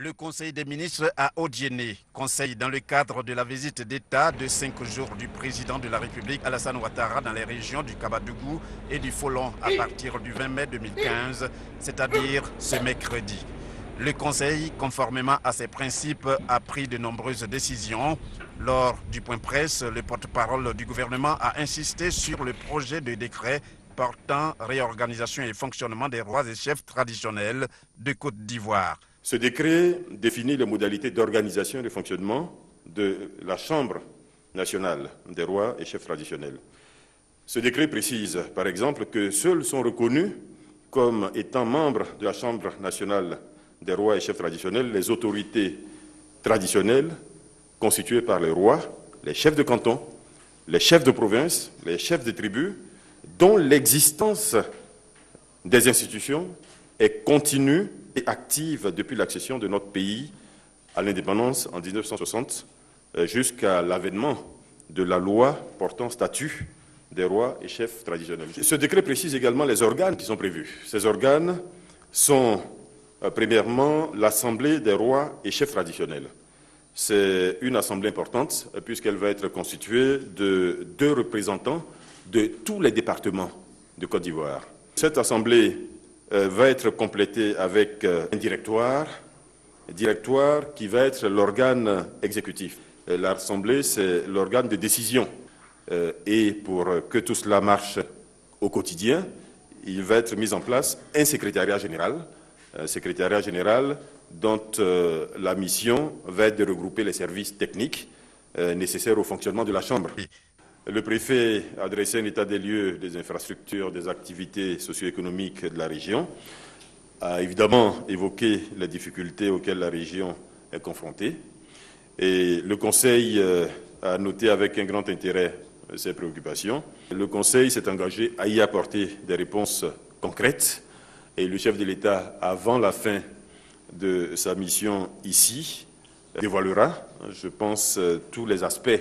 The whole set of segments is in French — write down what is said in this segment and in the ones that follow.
Le Conseil des ministres a auditionné, conseil dans le cadre de la visite d'État de 5 jours du président de la République Alassane Ouattara dans les régions du Kabadougou et du Folon à partir du 20 mai 2015, c'est-à-dire ce mercredi. Le Conseil, conformément à ses principes, a pris de nombreuses décisions. Lors du point presse, le porte-parole du gouvernement a insisté sur le projet de décret portant réorganisation et fonctionnement des rois et chefs traditionnels de Côte d'Ivoire. Ce décret définit les modalités d'organisation et de fonctionnement de la Chambre nationale des rois et chefs traditionnels. Ce décret précise, par exemple, que seuls sont reconnus comme étant membres de la Chambre nationale des rois et chefs traditionnels les autorités traditionnelles constituées par les rois, les chefs de canton, les chefs de province, les chefs de tribus, dont l'existence des institutions est continue et active depuis l'accession de notre pays à l'indépendance en 1960 jusqu'à l'avènement de la loi portant statut des rois et chefs traditionnels. Ce décret précise également les organes qui sont prévus. Ces organes sont premièrement l'Assemblée des rois et chefs traditionnels. C'est une assemblée importante puisqu'elle va être constituée de 2 représentants de tous les départements de Côte d'Ivoire. Cette assemblée va être complété avec un directoire qui va être l'organe exécutif. L'Assemblée, c'est l'organe de décision. Et pour que tout cela marche au quotidien, il va être mis en place un secrétariat général dont la mission va être de regrouper les services techniques nécessaires au fonctionnement de la Chambre. Le préfet a dressé un état des lieux des infrastructures, des activités socio-économiques de la région, a évidemment évoqué les difficultés auxquelles la région est confrontée. Et le Conseil a noté avec un grand intérêt ces préoccupations. Le Conseil s'est engagé à y apporter des réponses concrètes. Et le chef de l'État, avant la fin de sa mission ici, dévoilera, je pense, tous les aspects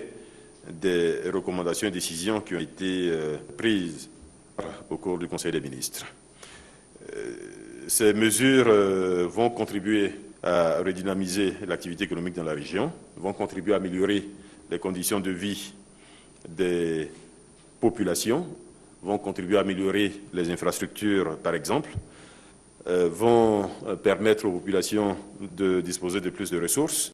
des recommandations et décisions qui ont été prises au cours du Conseil des ministres. Ces mesures vont contribuer à redynamiser l'activité économique dans la région, vont contribuer à améliorer les conditions de vie des populations, vont contribuer à améliorer les infrastructures, par exemple, vont permettre aux populations de disposer de plus de ressources.